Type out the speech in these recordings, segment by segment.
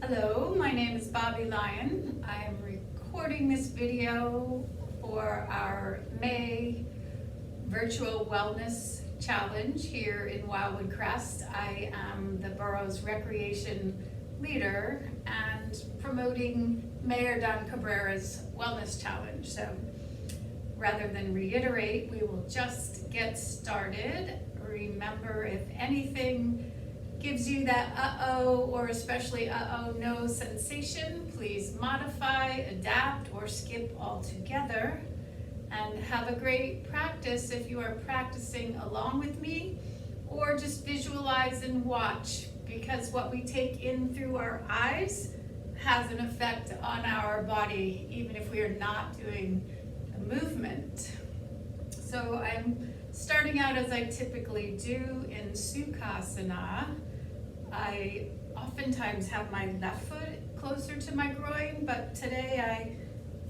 Hello, my name is Bobby Lyon. I'm recording this video for our May Virtual Wellness Challenge here in Wildwood Crest. I am the borough's recreation leader and promoting Mayor Don Cabrera's Wellness Challenge. So rather than reiterate, we will just get started. Remember, if anything gives you that uh-oh or especially uh-oh no sensation, please modify, adapt, or skip altogether. And have a great practice if you are practicing along with me, or just visualize and watch, because what we take in through our eyes has an effect on our body, even if we are not doing a movement. So I'm starting out as I typically do in Sukhasana. I oftentimes have my left foot closer to my groin, but today I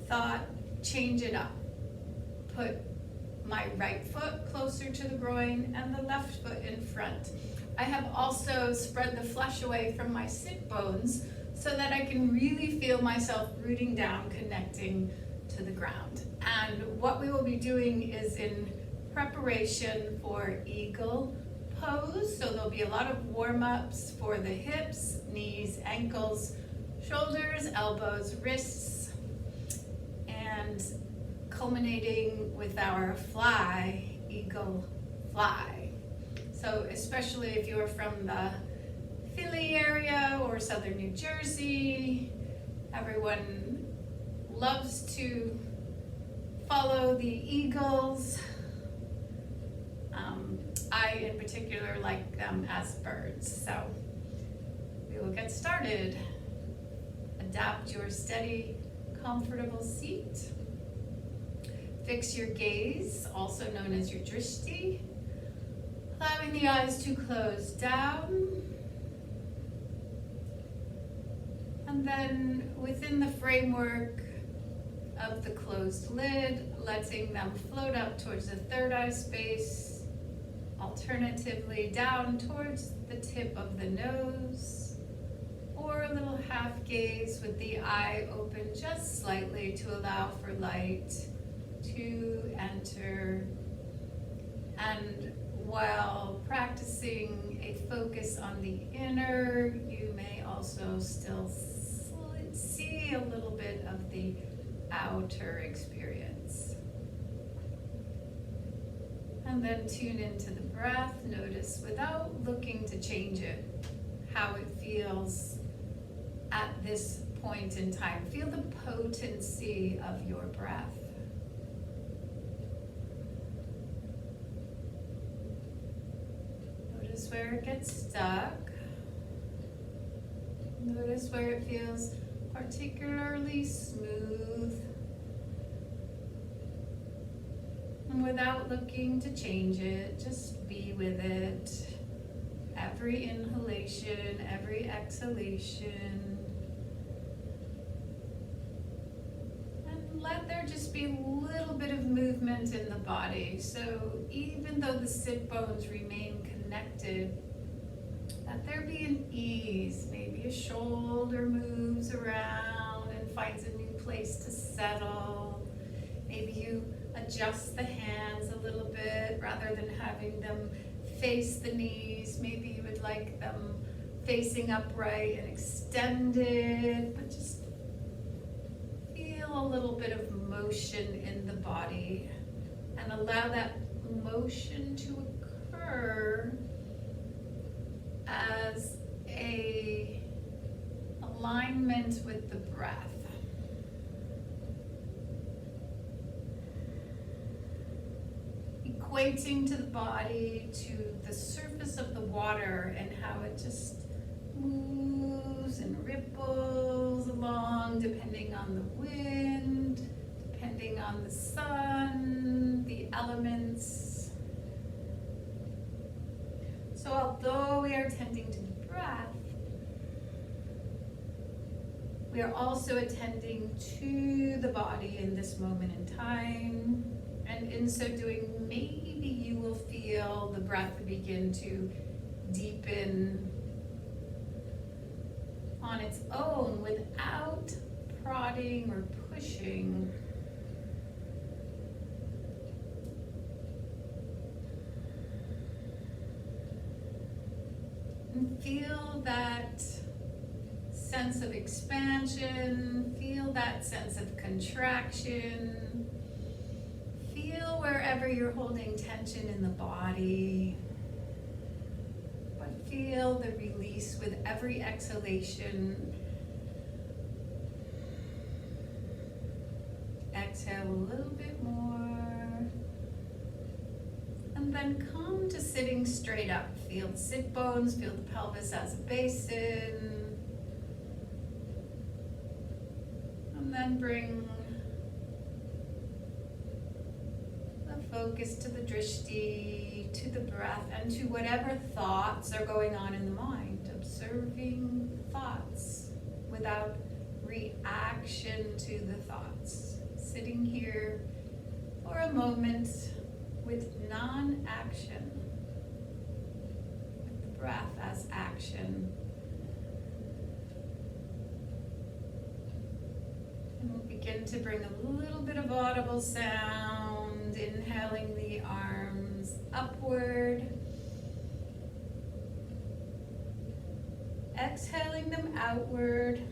thought change it up. Put my right foot closer to the groin and the left foot in front. I have also spread the flesh away from my sit bones so that I can really feel myself rooting down, connecting to the ground. And what we will be doing is in preparation for eagle pose. So there'll be a lot of warm-ups for the hips, knees, ankles, shoulders, elbows, wrists, and culminating with our fly, eagle fly. So especially if you're from the Philly area or southern New Jersey, everyone loves to follow the eagles. I in particular like them as birds. So we will get started. Adapt your steady, comfortable seat. Fix your gaze, also known as your drishti, allowing the eyes to close down. And then within the framework of the closed lid, letting them float up towards the third eye space, alternatively down towards the tip of the nose, or a little half gaze with the eye open just slightly to allow for light to enter. And while practicing a focus on the inner, you may also still see a little bit of the outer experience. And then tune into the breath. Notice, without looking to change it, how it feels at this point in time. Feel the potency of your breath. Notice where it gets stuck. Notice where it feels particularly smooth. And without looking to change it, just be with it. Every inhalation, every exhalation. And let there just be a little bit of movement in the body. So even though the sit bones remain connected, let there be an ease. Maybe a shoulder moves around and finds a new place to settle. Maybe you adjust the hands a little bit rather than having them face the knees. Maybe you would like them facing upright and extended, but just feel a little bit of motion in the body and allow that motion to occur as a alignment with the breath. Equating to the body, to the surface of the water, and how it just moves and ripples along depending on the wind, depending on the sun, the elements. So although we are tending to the breath, we are also attending to the body in this moment in time. And in so doing, maybe you will feel the breath begin to deepen on its own without prodding or pushing. And feel that sense of expansion, feel that sense of contraction. Feel wherever you're holding tension in the body. But feel the release with every exhalation. Exhale a little bit more. And then come to sitting straight up. Feel the sit bones, feel the pelvis as a basin. And then bring the focus to the drishti, to the breath, and to whatever thoughts are going on in the mind. Observing thoughts without reaction to the thoughts. Sitting here for a moment with non-action, with the breath as action. And we'll begin to bring a little bit of audible sound, inhaling the arms upward, exhaling them outward.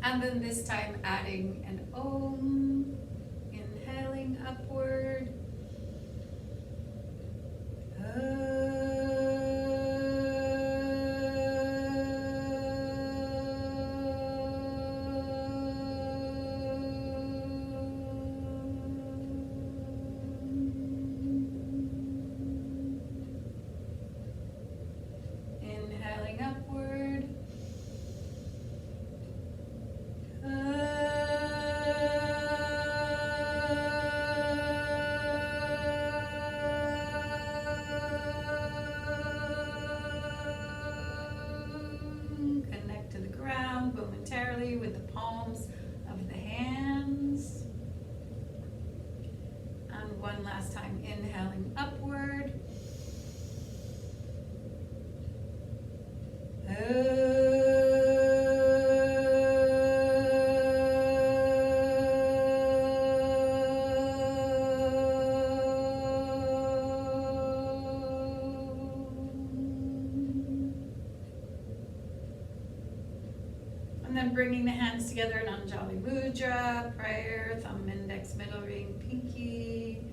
And then this time adding an Om, inhaling upward. Inhaling upward. Connect to the ground momentarily with the palms of the hands. And one last time, inhaling upward. And then bringing the hands together in Anjali Mudra, prayer, thumb, index, middle ring, pinky.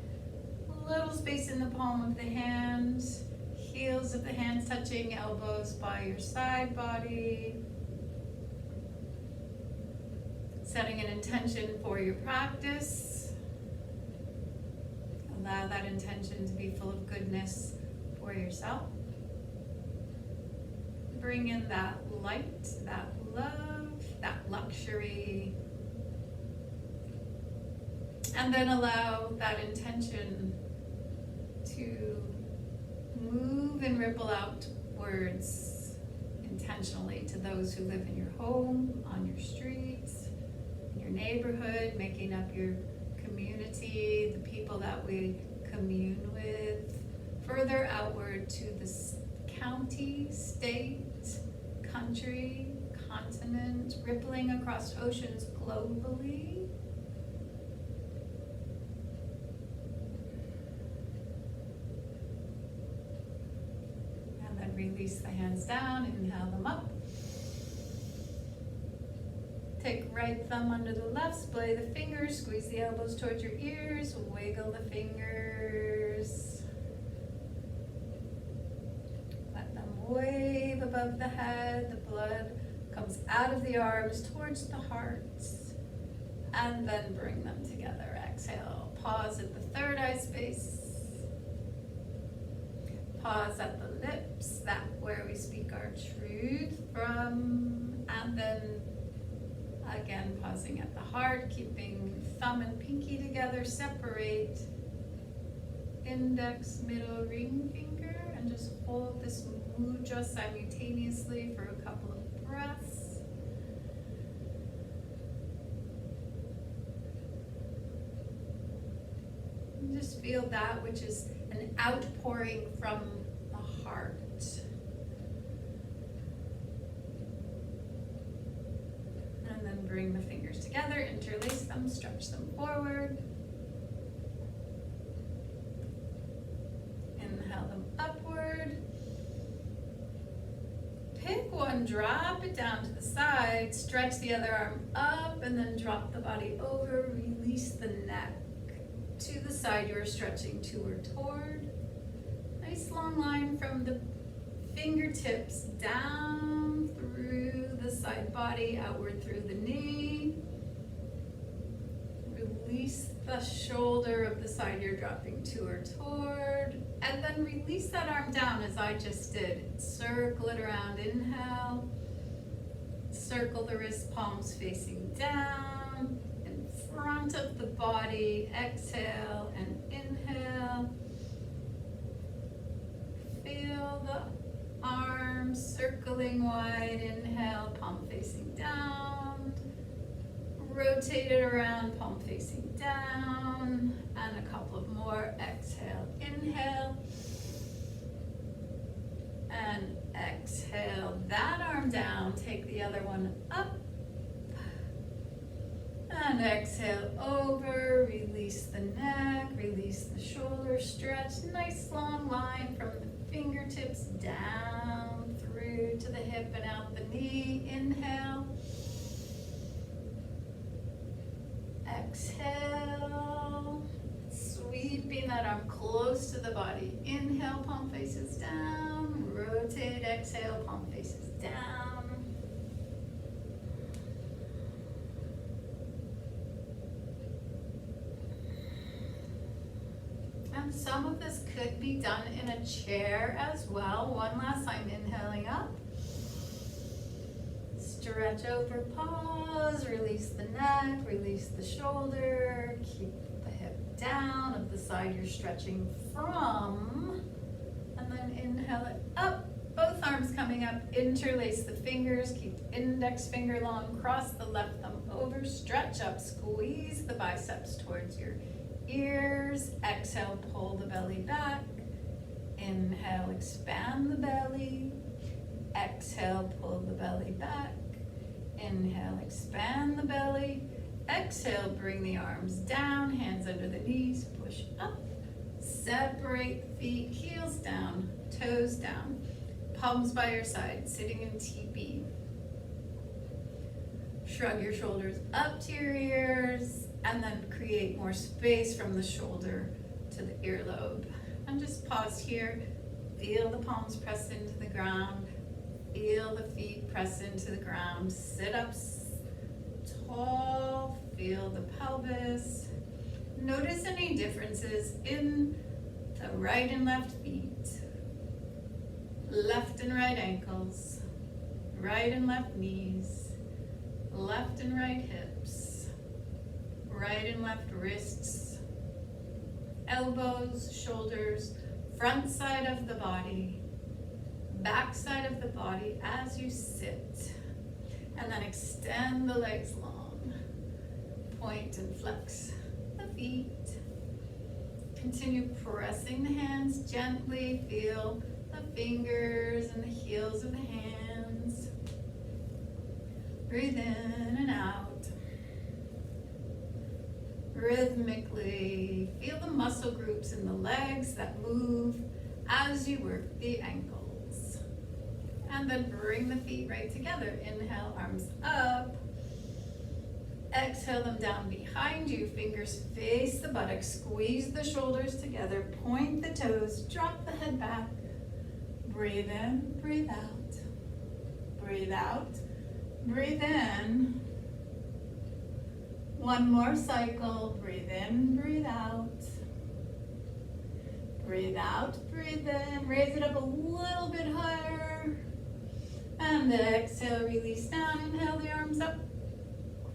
A little space in the palm of the hands. Heels of the hands touching, elbows by your side body. Setting an intention for your practice. Allow that intention to be full of goodness for yourself. Bring in that light, that love, that luxury. And then allow that intention to move and ripple outwards intentionally to those who live in your home, on your streets, in your neighborhood, making up your community, the people that we commune with, further outward to the county, state, country, continent, rippling across oceans globally. Release the hands down, inhale them up. Take right thumb under the left, splay the fingers, squeeze the elbows towards your ears, wiggle the fingers. Let them wave above the head, the blood comes out of the arms towards the heart, and then bring them together. Exhale, pause at the third eye space. Pause at the lips, that where we speak our truth from, and then again pausing at the heart, keeping thumb and pinky together, separate index, middle ring finger, and just hold this mudra simultaneously for a couple of breaths. And just feel that which is an outpouring from the heart. bring the fingers together, interlace them, stretch them forward. Inhale them upward. Pick one, drop it down to the side, stretch the other arm up, and then drop the body over, release the neck to the side you are stretching to or toward. Nice long line from the fingertips down through the side body, outward through the knee. Release the shoulder of the side you're dropping to or toward, and then release that arm down as I just did. Circle it around, inhale. Circle the wrist, palms facing down, in front of the body. Exhale and inhale. Feel the arms circling wide, inhale, palm facing down. Rotate it around, palm facing down, and a couple of more. Exhale, inhale, and exhale. That arm down, take the other one up, and exhale over, release the neck, release the shoulder, stretch. Nice long line from the fingertips down through to the hip and out the knee. Inhale. Exhale, sweeping that arm close to the body. Inhale, palm faces down. Rotate, exhale, palm faces down. And some of this could be done in a chair as well. One last time, inhaling up. Stretch over, pause, release the neck, release the shoulder, keep the hip down of the side you're stretching from, and then inhale it up, both arms coming up, interlace the fingers, keep index finger long, cross the left thumb over, stretch up, squeeze the biceps towards your ears, exhale, pull the belly back, inhale, expand the belly, exhale, pull the belly back. Inhale, expand the belly. Exhale, bring the arms down, hands under the knees, push up. Separate the feet, heels down, toes down, palms by your side, sitting in teepee. Shrug your shoulders up to your ears, and then create more space from the shoulder to the earlobe. And just pause here. Feel the palms press into the ground. Feel the feet press into the ground. Sit up tall. Feel the pelvis. Notice any differences in the right and left feet, left and right ankles, right and left knees, left and right hips, right and left wrists, elbows, shoulders, front side of the body, back side of the body as you sit, and then extend the legs long, point and flex the feet. Continue pressing the hands gently, feel the fingers and the heels of the hands. Breathe in and out. Rhythmically, feel the muscle groups in the legs that move as you work the ankles. And then bring the feet right together. Inhale, arms up. Exhale them down behind you. Fingers face the buttocks. Squeeze the shoulders together. Point the toes. Drop the head back. Breathe in, breathe out. Breathe out, breathe in. One more cycle. Breathe in, breathe out. Breathe out, breathe in. Raise it up a little bit higher. And exhale, release down. Inhale the arms up.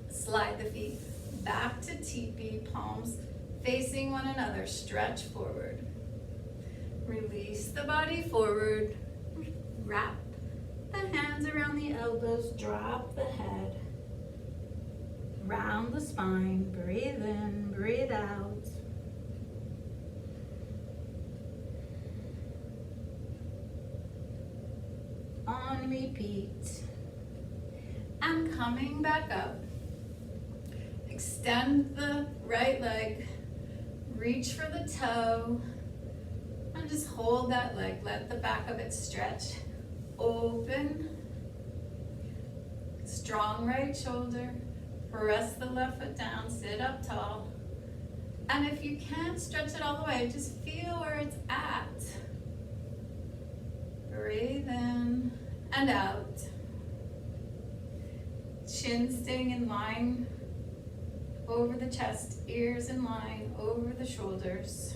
Slide the feet back to teepee, palms facing one another. Stretch forward. Release the body forward. Wrap the hands around the elbows. Drop the head. Round the spine. Breathe in, breathe out. On repeat. And coming back up. Extend the right leg, reach for the toe, and just hold that leg. Let the back of it stretch. Open. Strong right shoulder. Press the left foot down, sit up tall. And if you can't stretch it all the way, just feel where it's at. Breathe in and out. Chin staying in line over the chest, ears in line over the shoulders.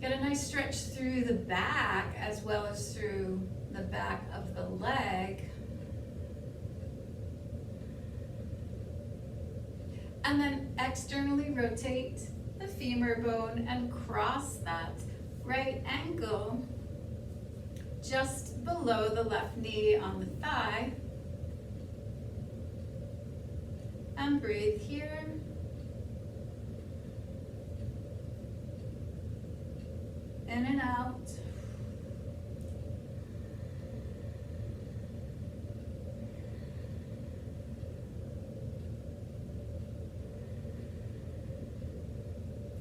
Get a nice stretch through the back as well as through the back of the leg. And then externally rotate the femur bone and cross that right ankle just below the left knee on the thigh. And breathe here. In and out.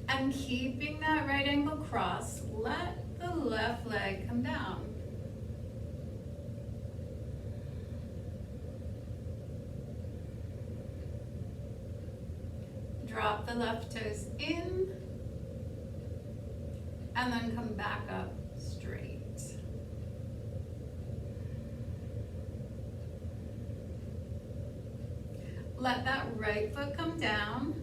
And keeping that right ankle crossed, let the left leg come down. Drop the left toes in, and then come back up straight. Let that right foot come down,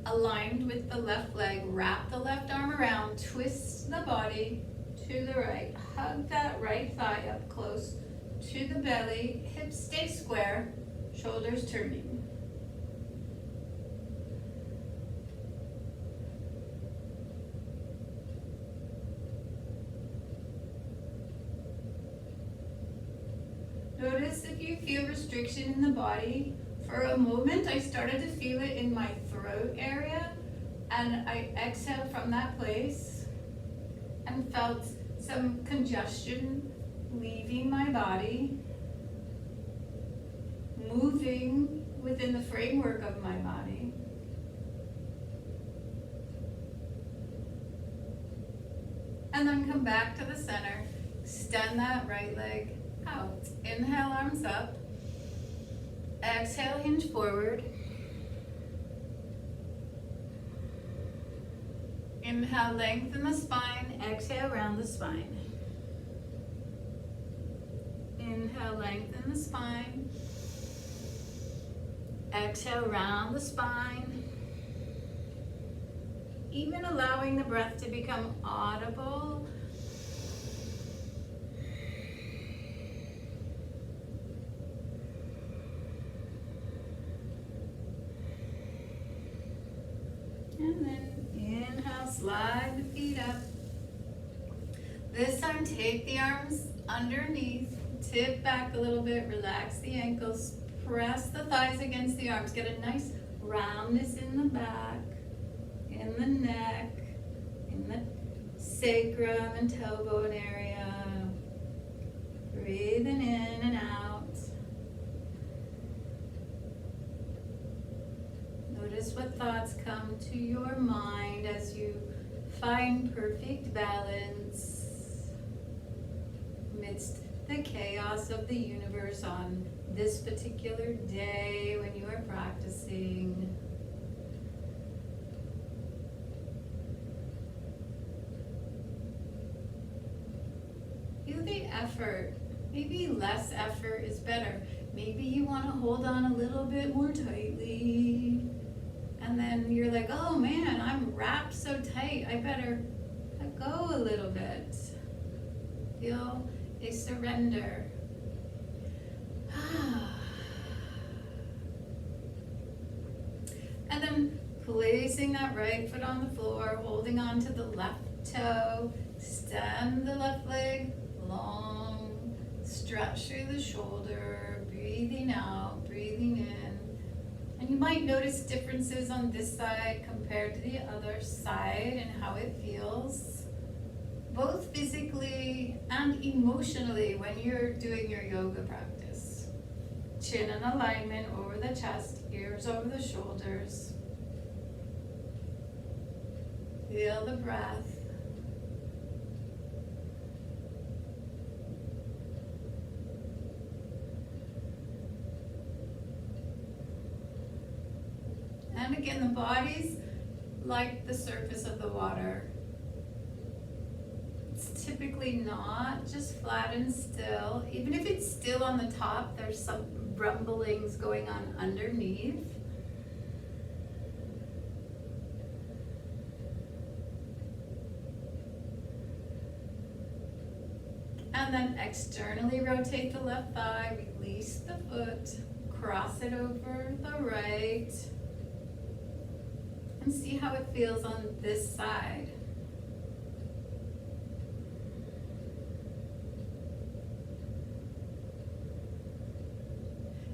aligned with the left leg. Wrap the left arm around, twist the body to the right. Hug that right thigh up close to the belly. Hips stay square, shoulders turning. Notice if you feel restriction in the body. For a moment, I started to feel it in my throat area, and I exhaled from that place and felt some congestion leaving my body, moving within the framework of my body. And then come back to the center. Extend that right leg out. Inhale, arms up. Exhale, hinge forward. Inhale, lengthen the spine. Exhale, round the spine. Inhale, lengthen the spine. Exhale, round the spine. Even allowing the breath to become audible. And then inhale, slide the feet up. This time take the arms underneath, tip back a little bit, relax the ankles, press the thighs against the arms. Get a nice roundness in the back, in the neck, in the sacrum and tailbone area. Breathing in and out. Notice what thoughts come to your mind as you find perfect balance amidst the chaos of the universe on this particular day when you are practicing. Feel the effort. Maybe less effort is better. Maybe you want to hold on a little bit more tightly. And then you're like, oh man, I'm wrapped so tight. I better let go a little bit. Feel a surrender. And then placing that right foot on the floor, holding on to the left toe. Extend the left leg long. Stretch through the shoulder. Breathing out, breathing in. And you might notice differences on this side compared to the other side and how it feels, both physically and emotionally when you're doing your yoga practice. Chin in alignment over the chest, ears over the shoulders. Feel the breath. And again, the body's like the surface of the water. It's typically not just flat and still. Even if it's still on the top, there's some rumblings going on underneath. And then externally rotate the left thigh, release the foot, cross it over the right. And see how it feels on this side.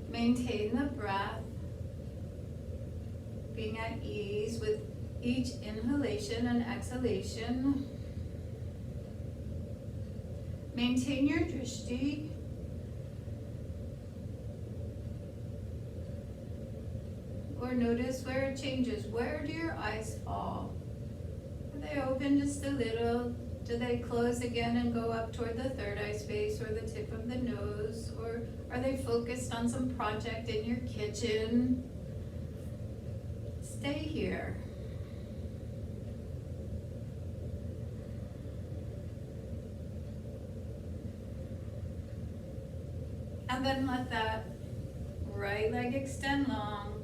Maintain the breath, being at ease with each inhalation and exhalation. Maintain your drishti. Or notice where it changes. Where do your eyes fall? Are they open just a little? Do they close again and go up toward the third eye space or the tip of the nose? Or are they focused on some project in your kitchen? Stay here. And then let that right leg extend long.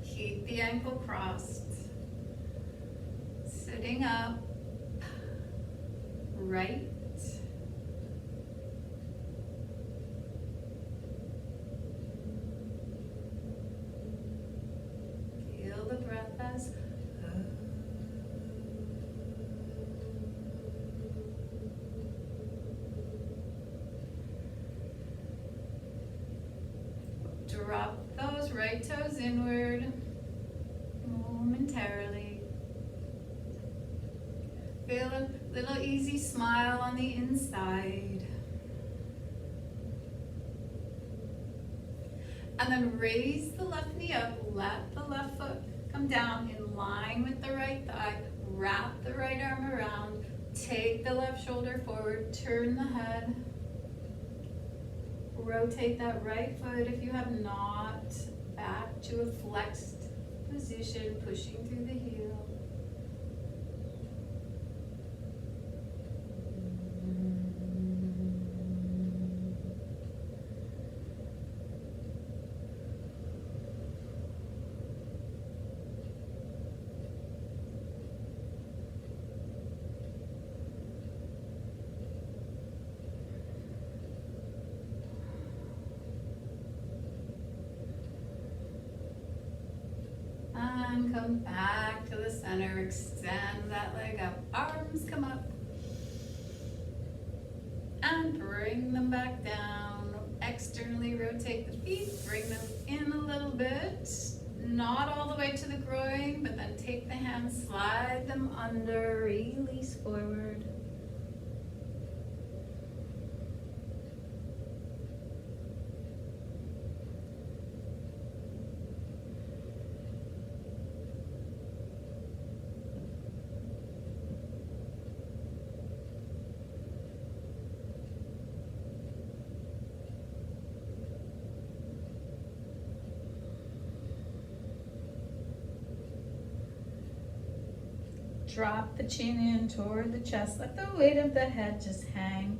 Keep the ankle crossed. Sitting up. Right. Feel the breath as drop those right toes inward momentarily. Feel a little easy smile on the inside. And then raise the left knee up, let the left foot come down in line with the right thigh. Wrap the right arm around, take the left shoulder forward, turn the head. Rotate that right foot if you have not, back to a flexed position, pushing through the heel. And come back to the center, extend that leg up, arms come up. And bring them back down. Externally rotate the feet, bring them in a little bit. Not all the way to the groin, but then take the hands, slide them under, release forward. Drop the chin in toward the chest. Let the weight of the head just hang.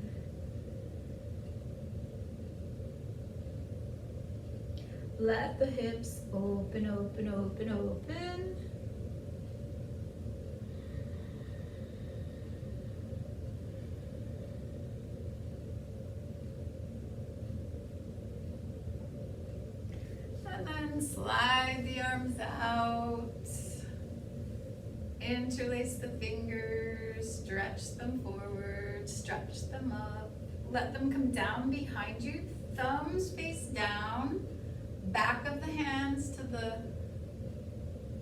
Let the hips open, open, open, open. And then slide the arms out. Interlace the fingers, stretch them forward, stretch them up. Let them come down behind you, thumbs face down, back of the hands to the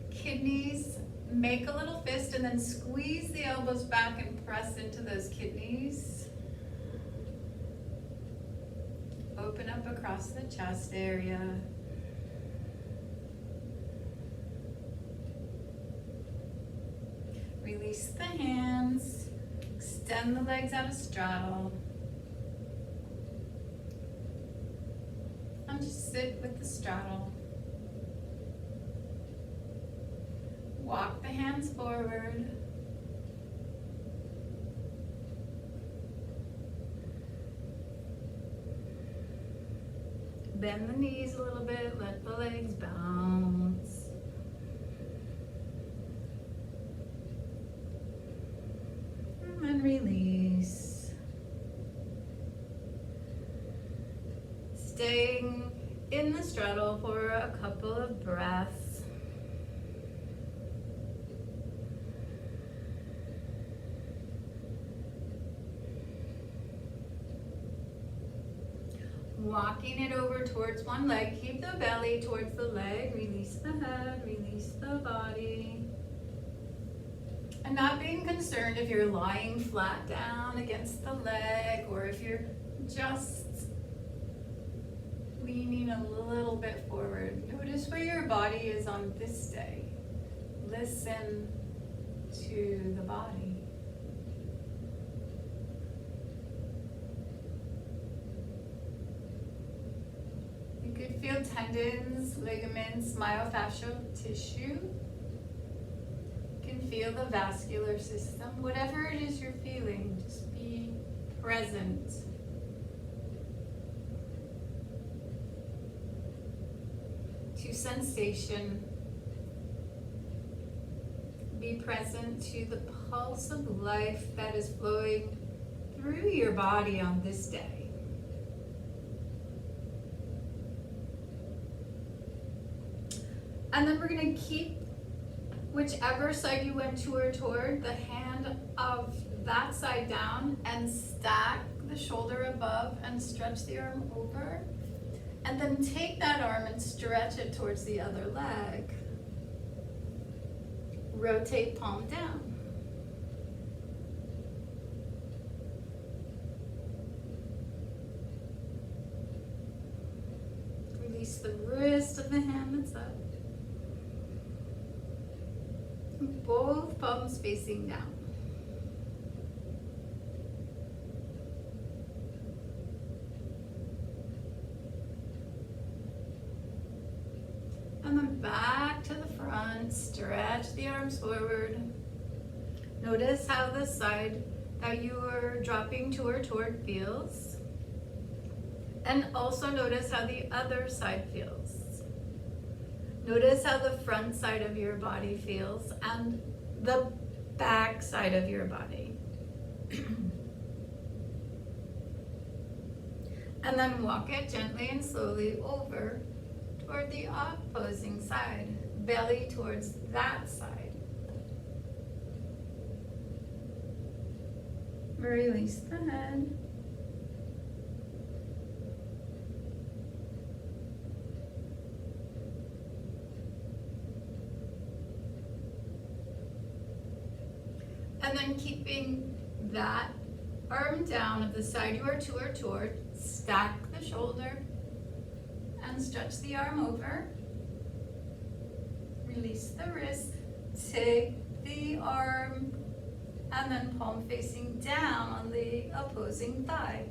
kidneys. Make a little fist and then squeeze the elbows back and press into those kidneys. Open up across the chest area. Release the hands. Extend the legs out of straddle. And just sit with the straddle. Walk the hands forward. Bend the knees a little bit, let the legs bounce. And release. Staying in the straddle for a couple of breaths. Walking it over towards one leg. Keep the belly towards the leg. Release the head, release the body. And not being concerned if you're lying flat down against the leg or if you're just leaning a little bit forward. Notice where your body is on this day. Listen to the body. You could feel tendons, ligaments, myofascial tissue. You can feel the vascular system. Whatever it is you're feeling, just be present. To sensation. Be present to the pulse of life that is flowing through your body on this day. And then we're going to keep whichever side you went toward the hand of that side down and stack the shoulder above and stretch the arm over. And then take that arm and stretch it towards the other leg. Rotate palm down. Release the wrist of the hand that's up. Both palms facing down. And then back to the front, stretch the arms forward. Notice how the side that you are dropping toward feels. And also notice how the other side feels. Notice how the front side of your body feels and the back side of your body. And then walk it gently and slowly over toward the opposing side, belly towards that side. Release the head. And then keeping that arm down of the side you are toward, stack the shoulder and stretch the arm over. Release the wrist, take the arm and then palm facing down on the opposing thigh.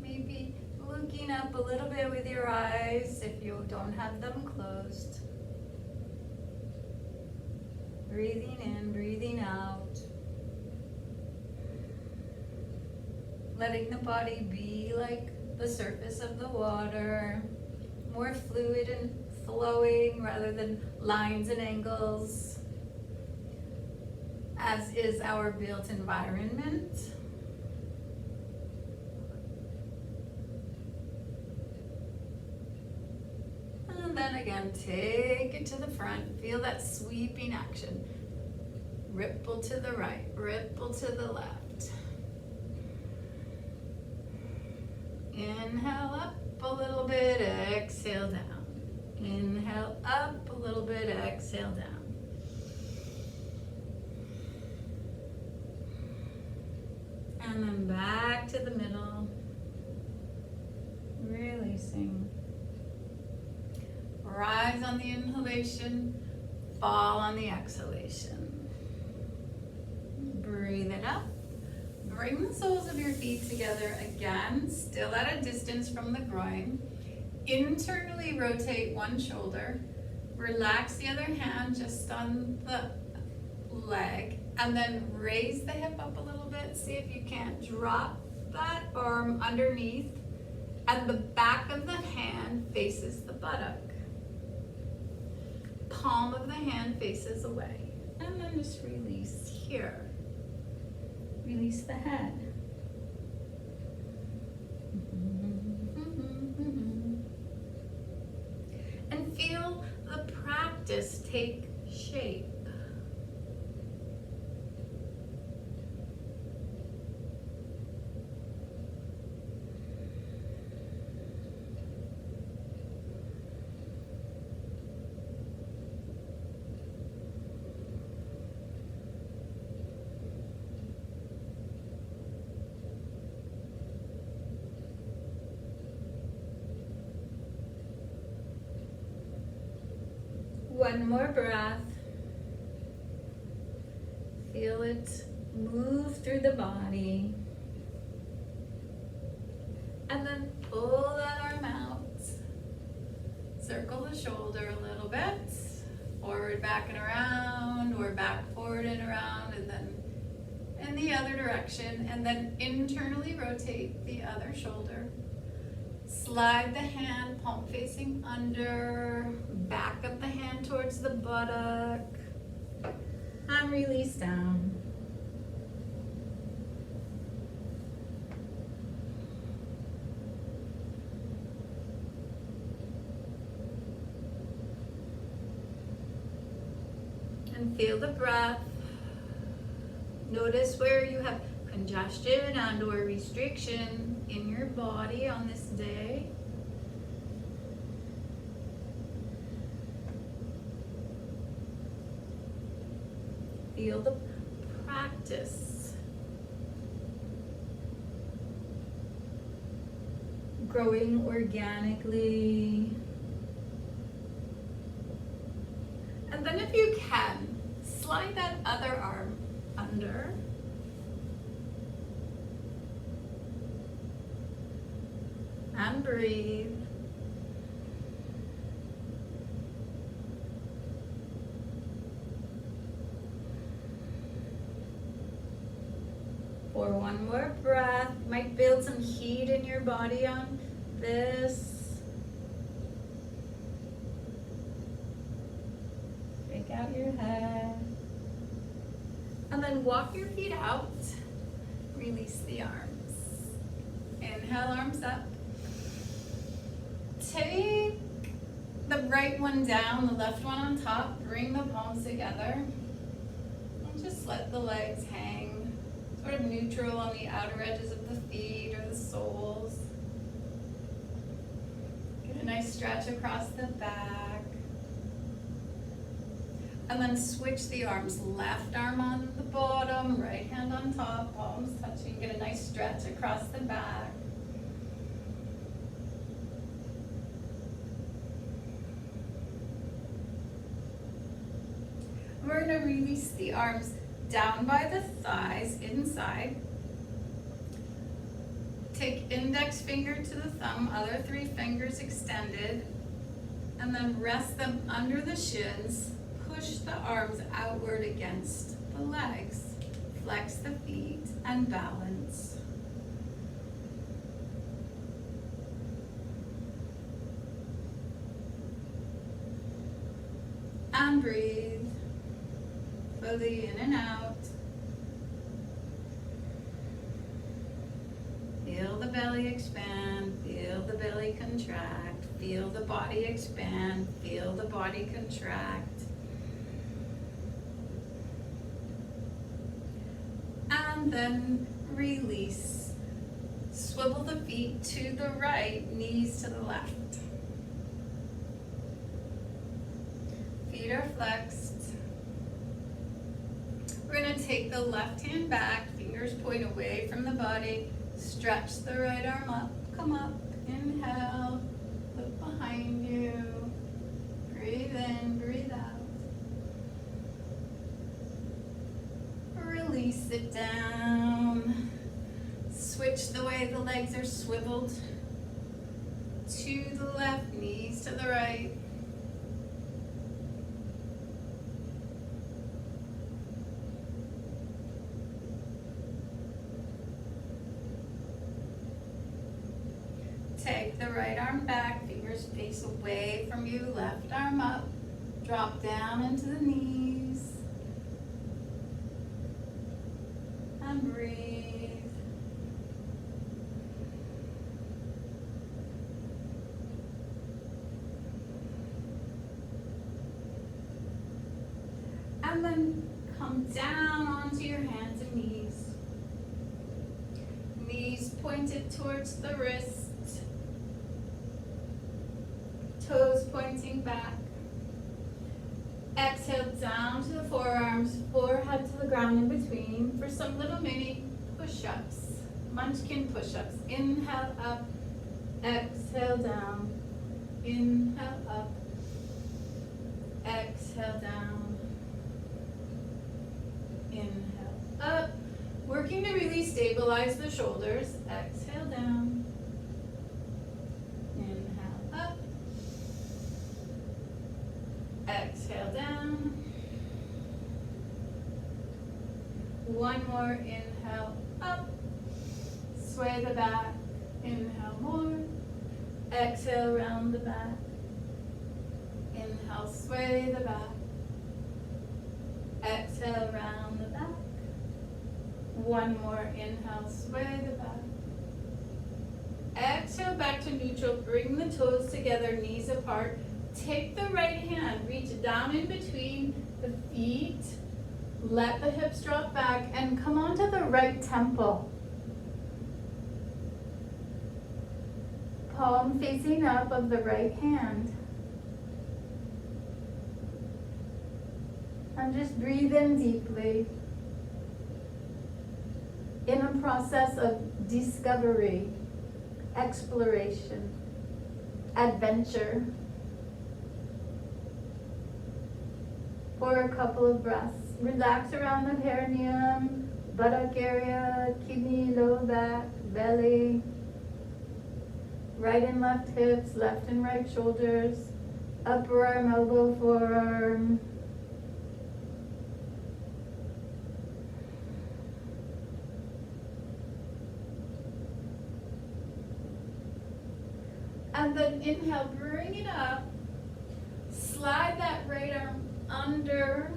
Maybe looking up a little bit with your eyes if you don't have them closed. Breathing in, breathing out. Letting the body be like the surface of the water, more fluid and flowing rather than lines and angles, as is our built environment. And then again, take it to the front. Feel that sweeping action. Ripple to the right, ripple to the left. Inhale up a little bit, exhale down. Inhale up a little bit, exhale down. And then back to the middle. Releasing. Rise on the inhalation, fall on the exhalation. Breathe it up. Bring the soles of your feet together again, still at a distance from the groin. Internally rotate one shoulder. Relax the other hand just on the leg, and then raise the hip up a little bit. See if you can't drop that arm underneath, and the back of the hand faces the buttock. Palm of the hand faces away, and then just release here. Release the head. And feel the practice take shape. One more breath. Feel it move through the body. And then pull that arm out. Circle the shoulder a little bit. Forward, back and around, or back, forward and around, and then in the other direction. And then internally rotate the other shoulder. Slide the hand, palm facing under, back of the hand towards the buttock, and release down. And feel the breath. Notice where you have congestion and or restriction in your body on this day. Feel the practice growing organically. And then if you can, slide that other arm under. And breathe. For one more breath, might build some heat in your body on this. Shake out your head. And then walk your feet out. Release the arms. Inhale, arms up. Take the right one down, the left one on top. Bring the palms together. And just let the legs hang. Sort of neutral on the outer edges of the feet or the soles. Get a nice stretch across the back. And then switch the arms. Left arm on the bottom, right hand on top, palms touching. Get a nice stretch across the back. We're going to release the arms down by the thighs, inside. Take index finger to the thumb, other three fingers extended, and then rest them under the shins. Push the arms outward against the legs. Flex the feet and balance. And breathe. Slowly in and out. Feel the belly expand, feel the belly contract, feel the body expand, feel the body contract. And then release. Swivel the feet to the right, knees to the left. Feet are flexed. We're gonna take the left hand back, fingers point away from the body, stretch the right arm up, come up, inhale, look behind you, breathe in, breathe out. Release it down. Switch the way the legs are swiveled to the left, knees to the right. Take the right arm back, fingers face away from you, left arm up, drop down into the knees, and breathe. And then come down onto your hands and knees. Knees pointed towards the wrist. Toes pointing back. Exhale down to the forearms, forehead to the ground in between for some little mini push-ups, munchkin push-ups. Inhale up, exhale down. Inhale up, exhale down. Inhale up. Working to really stabilize the shoulders. Exhale down. Inhale up. Exhale down. One more inhale up. Sway the back. Inhale more. Exhale round the back. Inhale, sway the back. Exhale round the back. One more inhale, sway the back. Exhale back to neutral. Bring the toes together, knees apart. Take the right hand, reach down in between the feet. Let the hips drop back and come onto the right temple. Palm facing up of the right hand. And just breathe in deeply. In a process of discovery, exploration, adventure. For a couple of breaths. Relax around the perineum, buttock area, kidney, low back, belly. Right and left hips, left and right shoulders, upper arm, elbow, forearm. And then inhale, bring it up. Slide that right arm under.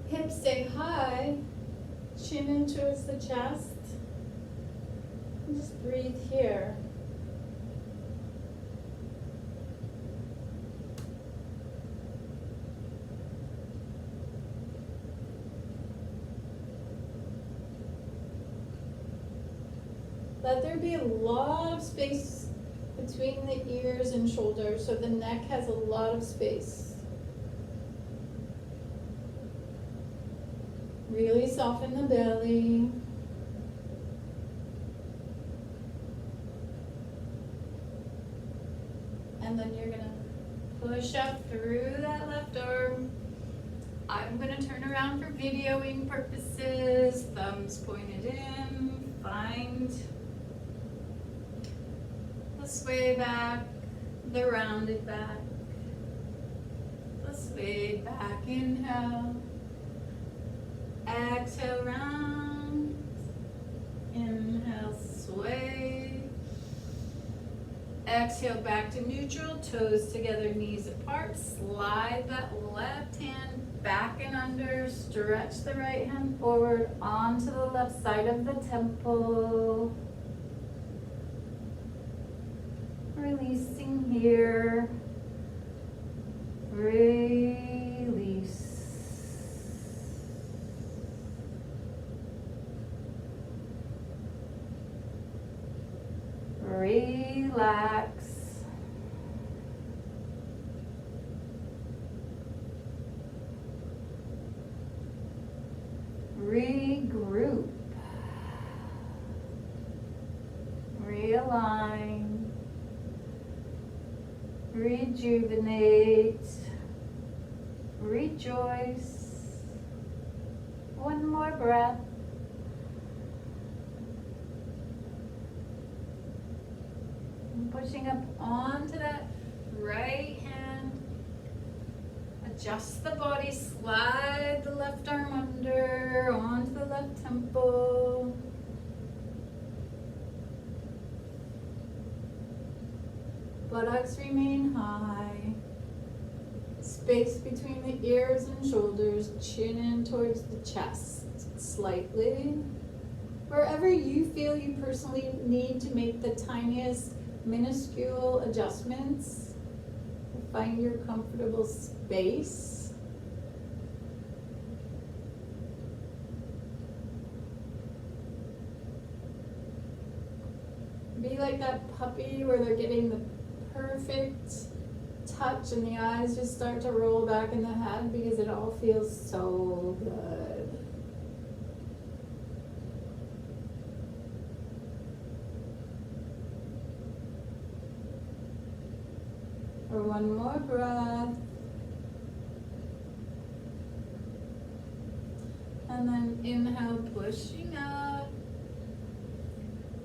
Hips stay high. Chin in towards the chest. And just breathe here. Let there be a lot of space between the ears and shoulders, so the neck has a lot of space. Really soften the belly. And then you're gonna push up through that left arm. I'm gonna turn around for videoing purposes, thumbs pointed in, find the sway back, the rounded back, the sway back, inhale, exhale, round, inhale, sway, exhale, back to neutral, toes together, knees apart, slide that left hand back and under, stretch the right hand forward onto the left side of the temple. Releasing here, release. Relax. regroup, realign, rejuvenate, rejoice. One more breath. And pushing up onto that right hand. Adjust the body, slide the left arm under, onto the left temple. Buttocks remain high. Space between the ears and shoulders, chin in towards the chest slightly. Wherever you feel you personally need to make the tiniest minuscule adjustments, find your comfortable space. Be like that puppy where they're getting the perfect touch and the eyes just start to roll back in the head because it all feels so good. Or one more breath. And then inhale, pushing up.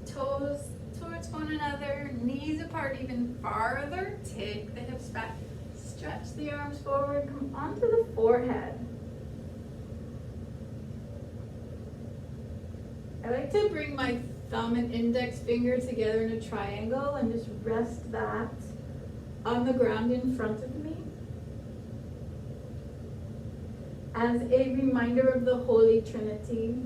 Toes towards one another, knees apart even farther. Take the hips back. Stretch the arms forward. Come onto the forehead. I like to bring my thumb and index finger together in a triangle and just rest that on the ground in front of me as a reminder of the Holy Trinity.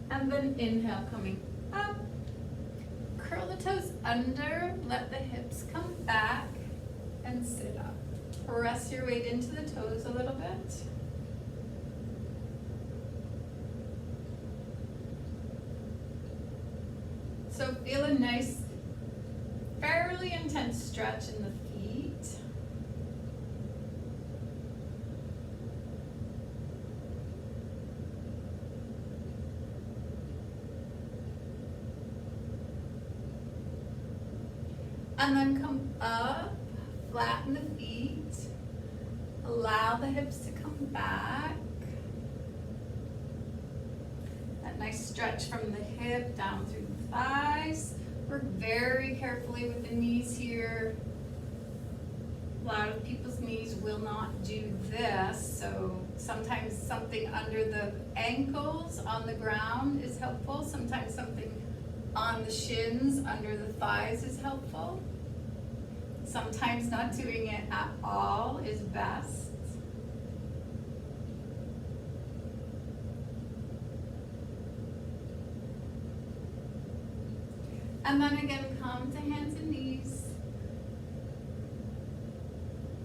And then inhale, coming up. Curl the toes under, let the hips come back, and sit up. Press your weight into the toes a little bit. So feel a nice, fairly intense stretch in the feet. And then come up, flatten the feet, allow the hips to come back. That nice stretch from the hip down through the thighs. Work very carefully with the knees here. A lot of people's knees will not do this, so sometimes something under the ankles on the ground is helpful. Sometimes something on the shins under the thighs is helpful. Sometimes not doing it at all is best. And then again, come to hands and knees.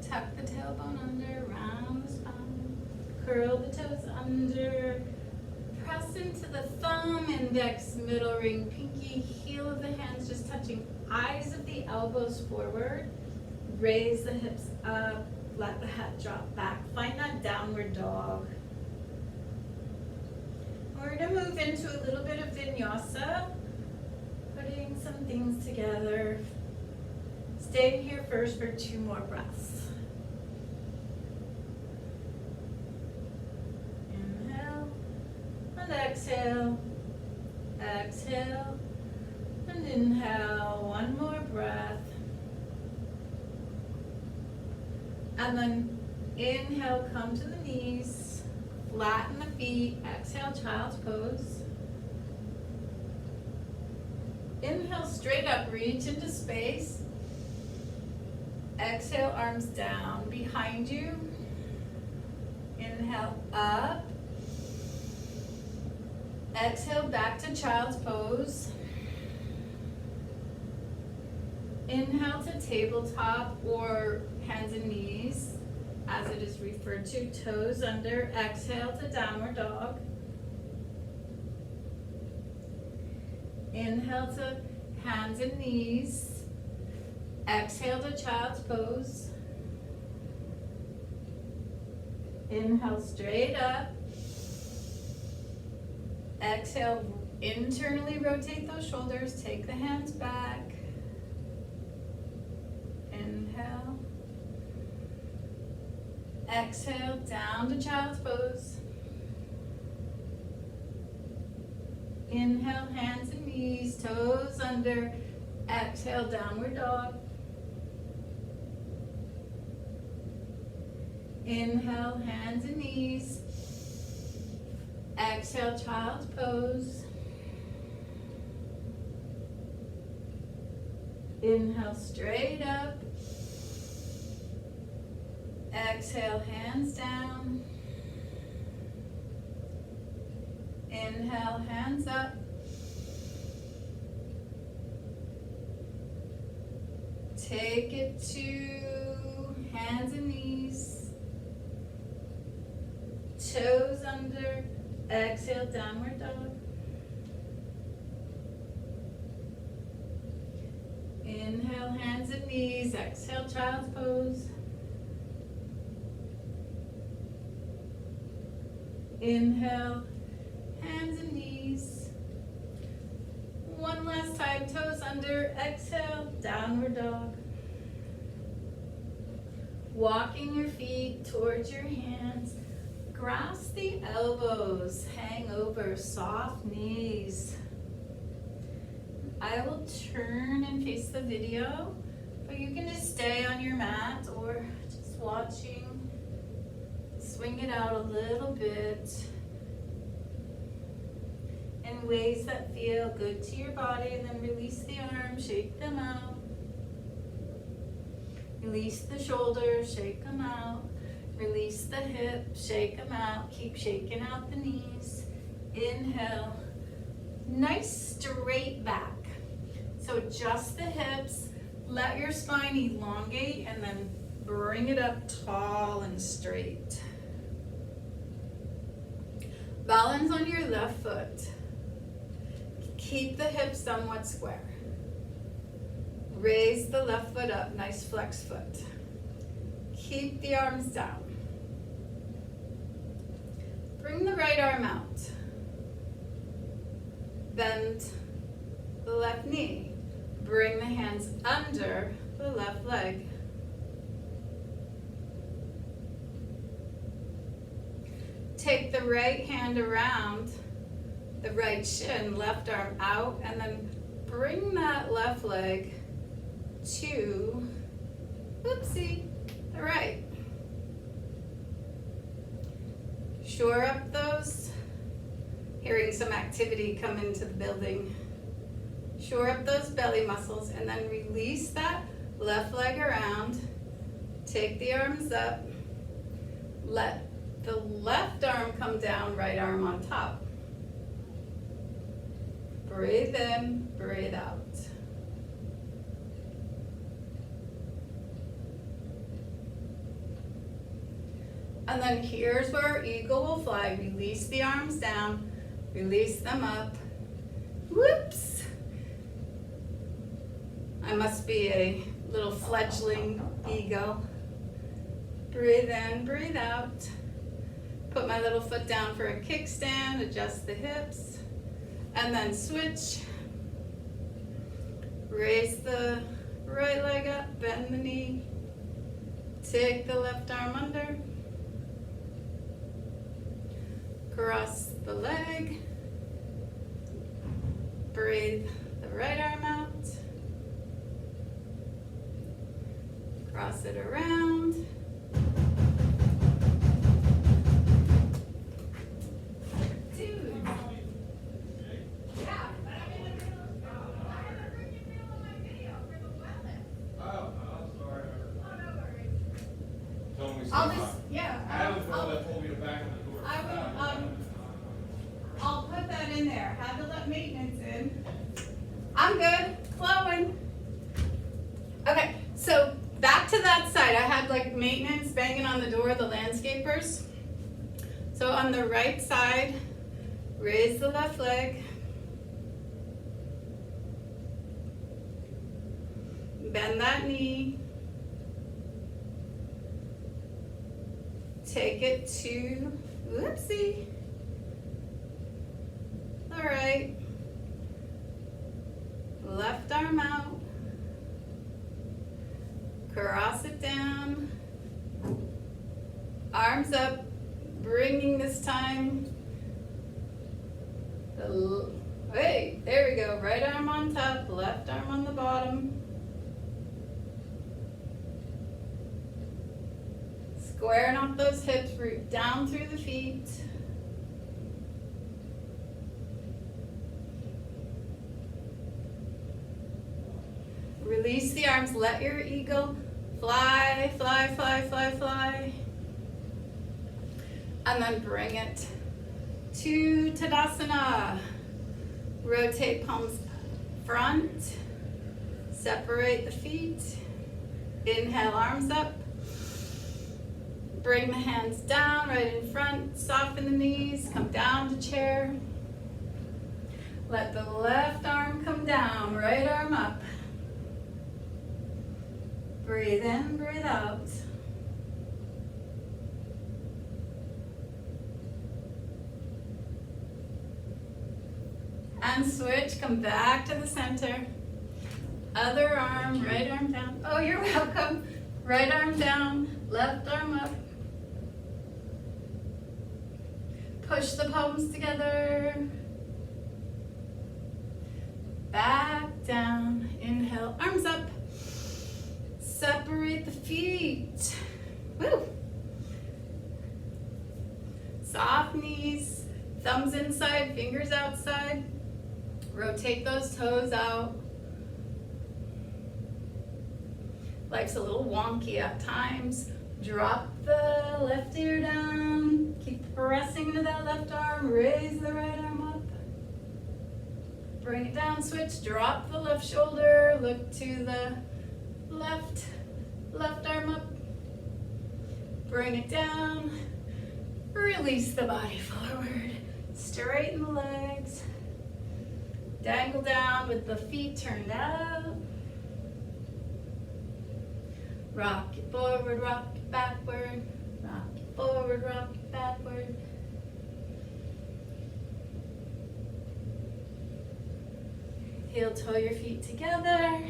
Tuck the tailbone under, round the spine. Curl the toes under. Press into the thumb, index, middle ring, pinky, heel of the hands just touching eyes of the elbows forward. Raise the hips up, let the head drop back. Find that downward dog. We're going to move into a little bit of vinyasa, putting some things together. Stay here first for 2 more breaths. Inhale and exhale. Exhale and inhale. One more breath. And then inhale, come to the knees, flatten the feet, exhale, child's pose. Inhale, straight up, reach into space. Exhale, arms down behind you. Inhale, up. Exhale, back to child's pose. Inhale to tabletop or hands and knees, as it is referred to, toes under. Exhale to downward dog. Inhale to hands and knees. Exhale to child's pose. Inhale straight up. Exhale, internally rotate those shoulders. Take the hands back. Inhale. Exhale, down to child's pose. Inhale, hands and knees, toes under. Exhale, downward dog. Inhale, hands and knees. Exhale, child's pose. Inhale, straight up. Exhale, hands down. Inhale, hands up. Take it to hands and knees. Toes under. Exhale, downward dog. Inhale, hands and knees. Exhale, child's pose. Inhale, hands and knees. One last time, toes under. Exhale, downward dog. Walking your feet towards your hands. Grasp the elbows, hang over, soft knees. I will turn and face the video, but you can just stay on your mat or just watching. Swing it out a little bit in ways that feel good to your body, and then release the arms, shake them out. Release the shoulders, shake them out. Release the hips, shake them out. Keep shaking out the knees. Inhale. Nice straight back. So adjust the hips. Let your spine elongate and then bring it up tall and straight. Balance on your left foot. Keep the hips somewhat square. Raise the left foot up, nice flex foot. Keep the arms down. Bring the right arm out. Bend the left knee. Bring the hands under the left leg. Take the right hand around the right shin, left arm out, and then bring that left leg to, oopsie, the right. Shore up those, hearing some activity come into the building. Shore up those belly muscles and then release that left leg around. Take the arms up. Let the left arm come down, right arm on top. Breathe in, breathe out. And then here's where eagle will fly. Release the arms down, release them up. Whoops. I must be a little fledgling eagle. Breathe in, breathe out. Put my little foot down for a kickstand, adjust the hips, and then switch. Raise the right leg up, bend the knee. Take the left arm under. Cross the leg. Breathe the right arm out. Cross it around. Dude. Yeah. Oh, I'm sorry. Oh, no worries. Told me I'll something. just, yeah. I was the one that told me to back on the door. I will, I'll put that in there. Had to let maintenance in. I'm good, flowing. Okay, so back to that side. I had like maintenance banging on the door, the landscapers. So on the right side, raise the left leg. Bend that knee. Take it to, whoopsie. All right. Left arm out. Cross it down. Arms up. Bringing this time. Hey, there we go. Right arm on top, left arm on the bottom. Squaring up those hips, root down through the feet. Release the arms, let your ego fly, fly, fly, fly, fly. And then bring it to Tadasana. Rotate palms front. Separate the feet. Inhale, arms up. Bring the hands down, right in front. Soften the knees. Come down to chair. Let the left arm come down, right arm up. Breathe in, breathe out. And switch, come back to the center. Other arm, right arm down. Oh, you're welcome. Right arm down, left arm up. Push the palms together. Back down, inhale, arms up. Separate the feet. Woo! Soft knees, thumbs inside, fingers outside. Rotate those toes out. Life's a little wonky at times. Drop the left ear down. Keep pressing into that left arm. Raise the right arm up. Bring it down, switch. Drop the left shoulder. Look to the left arm up. Bring it down. Release the body forward. Straighten the legs. Dangle down with the feet turned out. Rock it forward, rock it backward. Rock it forward, rock it backward. Heel toe your feet together.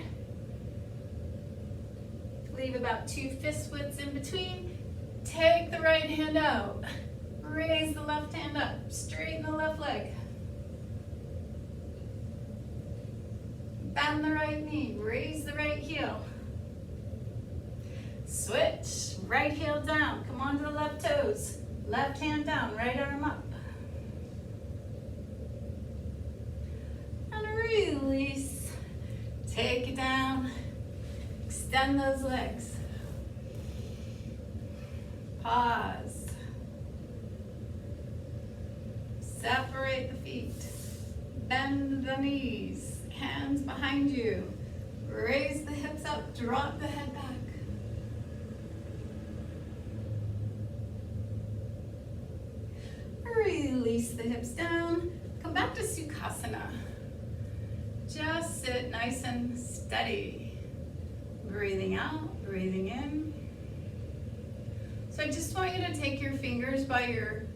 Leave about 2 fist widths in between. Take the right hand out. Raise the left hand up. Straighten the left leg. Bend the right knee. Raise the right heel. Switch. Right heel down. Come onto the left toes. Left hand down. Right arm up. And release. Take it down. Extend those legs. Pause. Separate the feet. Bend the knees. Hands behind you. Raise the hips up. Drop the head back. Release the hips down. Come back to Sukhasana. Just sit nice and steady. Breathing out, breathing in. So I just want you to take your fingers by your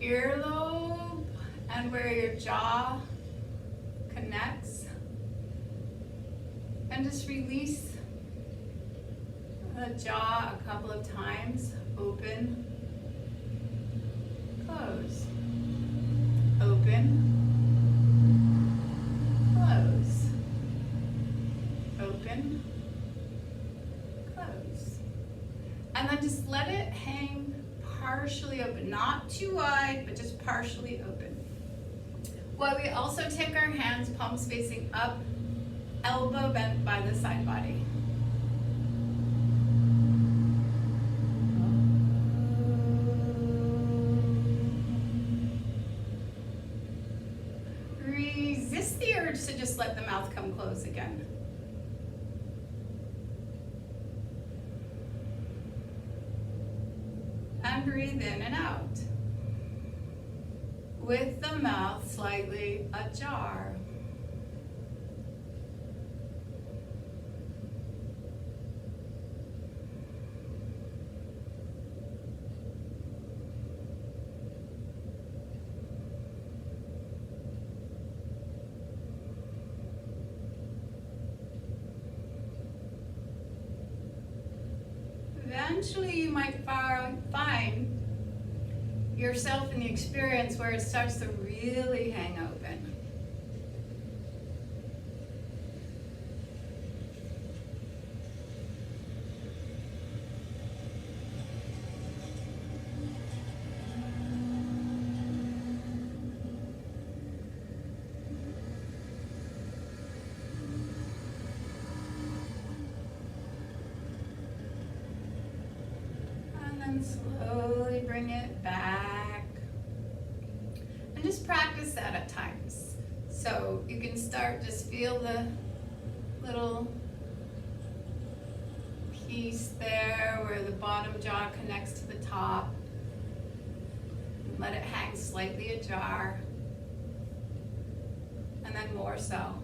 earlobe and where your jaw connects. And just release the jaw a couple of times. Open. Close. Open. Close. Open. Close. And then just let it hang partially open. Not too wide, but just partially open. While we also take our hands, palms facing up, elbow bent by the side body. Resist the urge to just let the mouth come close again. And breathe in and out. With the mouth slightly ajar. eventually you might find yourself in the experience where it starts to really hang open. And slowly bring it back. And just practice that at times. So you can start, just feel the little piece there where the bottom jaw connects to the top. And let it hang slightly ajar. And then more so.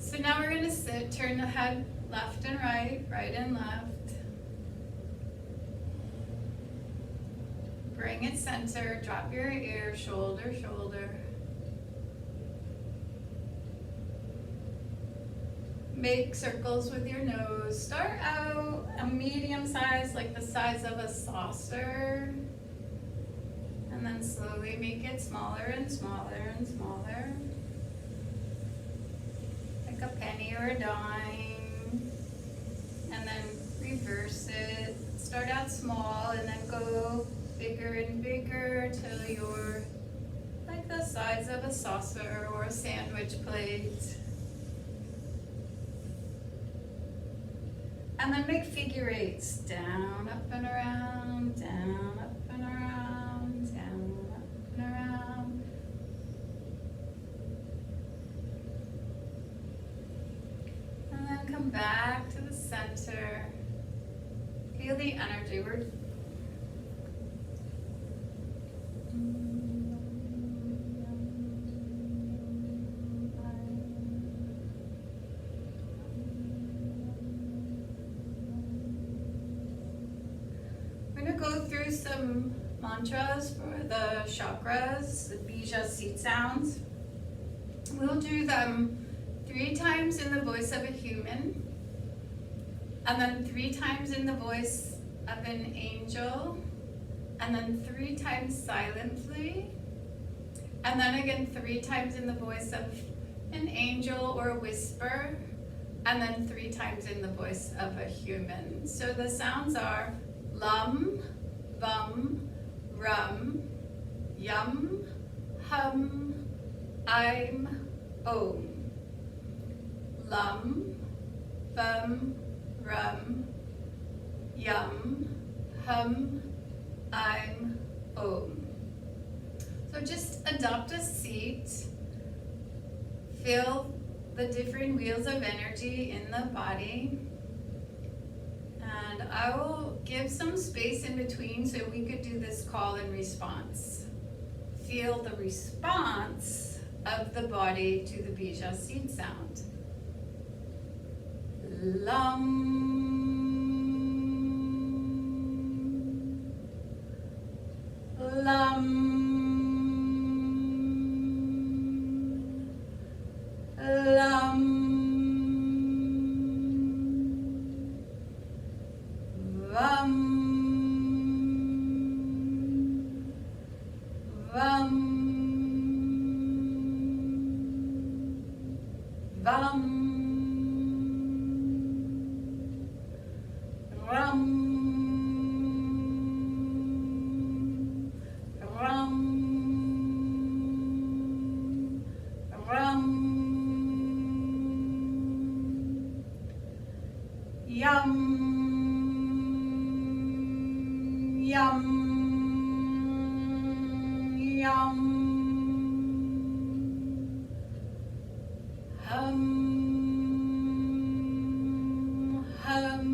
So now we're going to sit, turn the head left and right, right and left. Bring it center, drop your ear, shoulder, shoulder. Make circles with your nose. Start out a medium size, like the size of a saucer. And then slowly make it smaller and smaller and smaller. A penny or a dime, and then reverse it. Start out small and then go bigger and bigger till you're like the size of a saucer or a sandwich plate. And then make figure eights, down, up and around, down, up and around, down, up and around. And then come back to the center. Feel the energy. We're going to go through some mantras for the chakras, the Bija Seed sounds. We'll do them 3 times in the voice of a human, and then 3 times in the voice of an angel, and then 3 times silently, and then again 3 times in the voice of an angel or a whisper, and then 3 times in the voice of a human. So the sounds are lum, bum, rum, yum, hum, I'm, om. Lum, bum, rum, yum, hum, I'm, om. So just adopt a seat. Feel the different wheels of energy in the body. And I will give some space in between so we could do this call and response. Feel the response of the body to the Bija Seed sound. Lum, lum, lum, vum, vum, vum. Yum, yum, yum, hum, hum,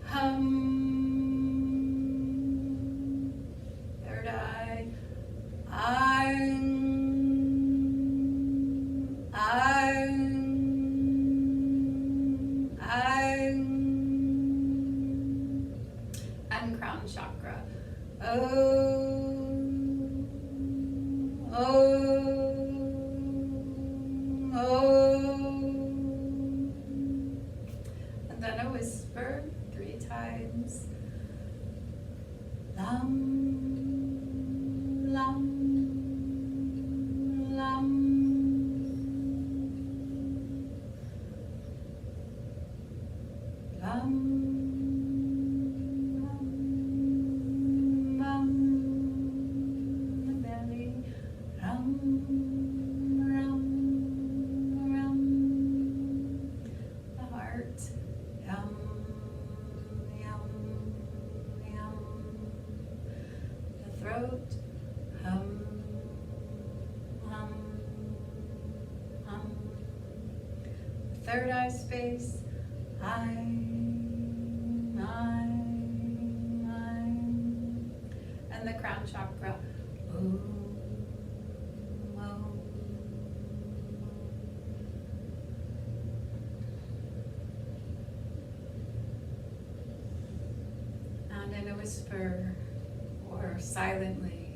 hum. Third eye, and crown chakra. Oh, oh, times. Lam, lam, lam. Lam, lam, lam. The belly. Ram, ram, ram. The heart. Yum, yum, yum. The throat. Hum, hum, hum. The third eye space. I. And the crown chakra. Ooh, oh. And in a whisper or silently.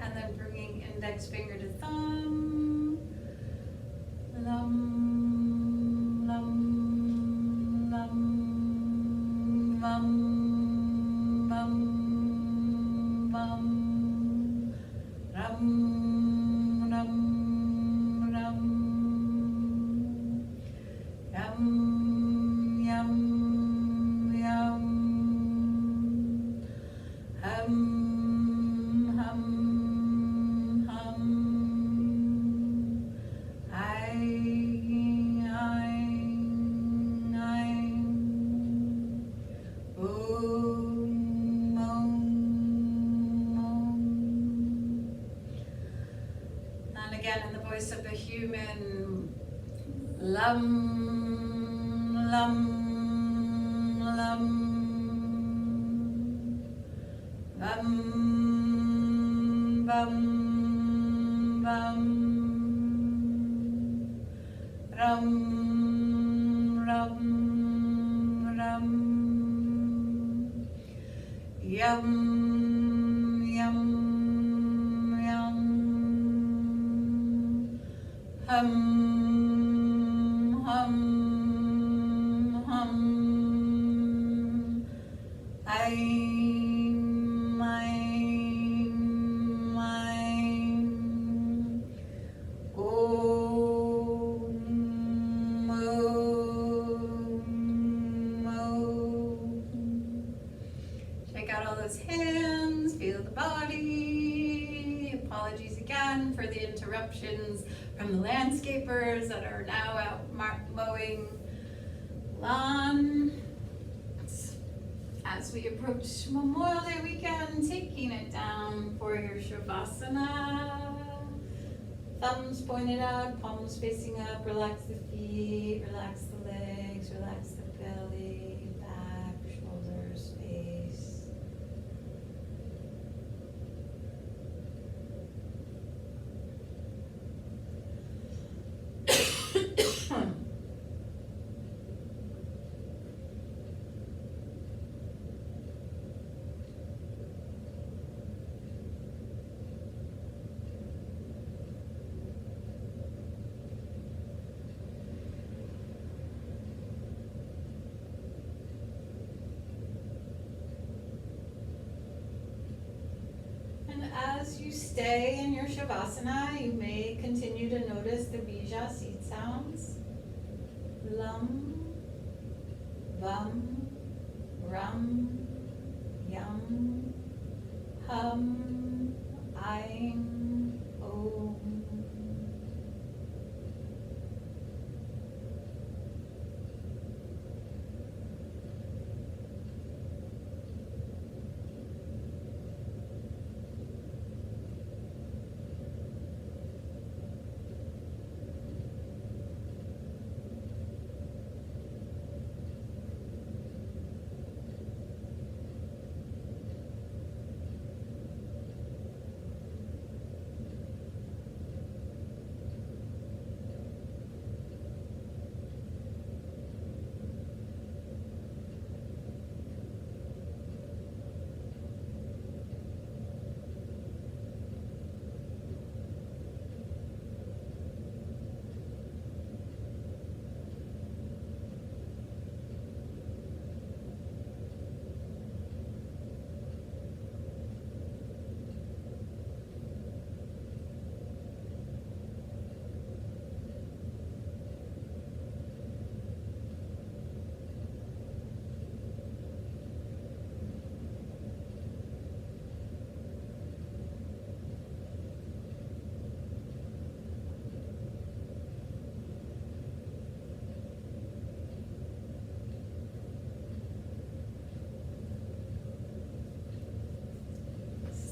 And then bringing index finger to thumb. Lum, lum, lum, lum, bum, bum. Rum, rum, rum. Yum, yum, yum. Hum. Again, in the voice of a human, lum, lum, lum, bum, bum, bum, rum, rum, rum, yum, yum, yum. Hum, hum, hum. I'm, I'm, I'm. Om, om, om. Shake out all those hands, feel the body. Apologies again for the interruptions from the landscapers that are now out mowing lawn. As we approach Memorial Day weekend, taking it down for your Shavasana. Thumbs pointed out, palms facing up, relax the feet, relax the legs, relax the belly, back, shoulders, face. As you stay in your Shavasana, you may continue to notice the Bija Seed sounds. Lum, bum, rum, yum, hum, I'm, om.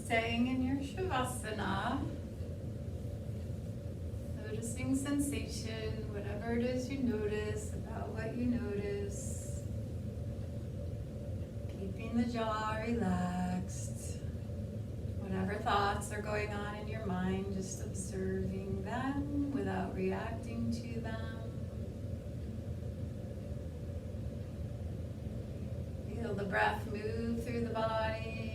Staying in your Shavasana, noticing sensation, whatever it is you notice, about what you notice. Keeping the jaw relaxed. Whatever thoughts are going on in your mind, just observing them without reacting to them. Feel the breath move through the body.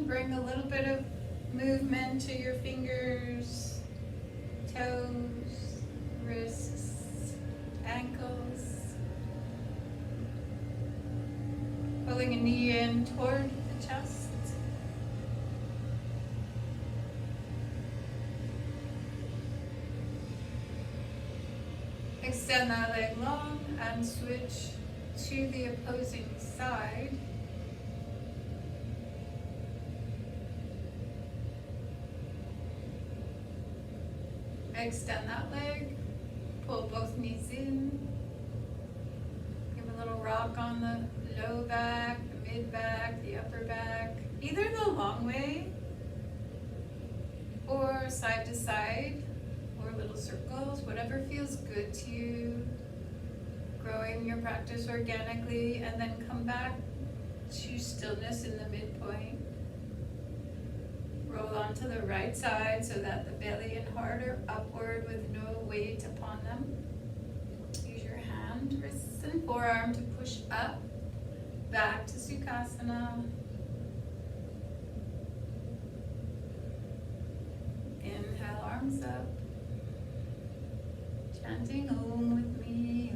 Bring a little bit of movement to your fingers, toes, wrists, ankles. Pulling a knee in toward the chest. Extend that leg long and switch to the opposing side. Extend that leg, pull both knees in, give a little rock on the low back, the mid back, the upper back, either the long way or side to side or little circles, whatever feels good to you. Growing your practice organically, and then come back to stillness in the midpoint. Roll onto the right side so that the belly and heart are upward with no weight upon them. Use your hand, wrists, and forearm to push up, back to Sukhasana. Inhale, arms up. Chanting Om with me.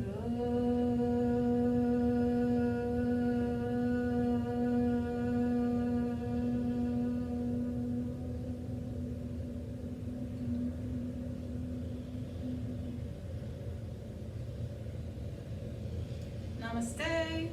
Namaste.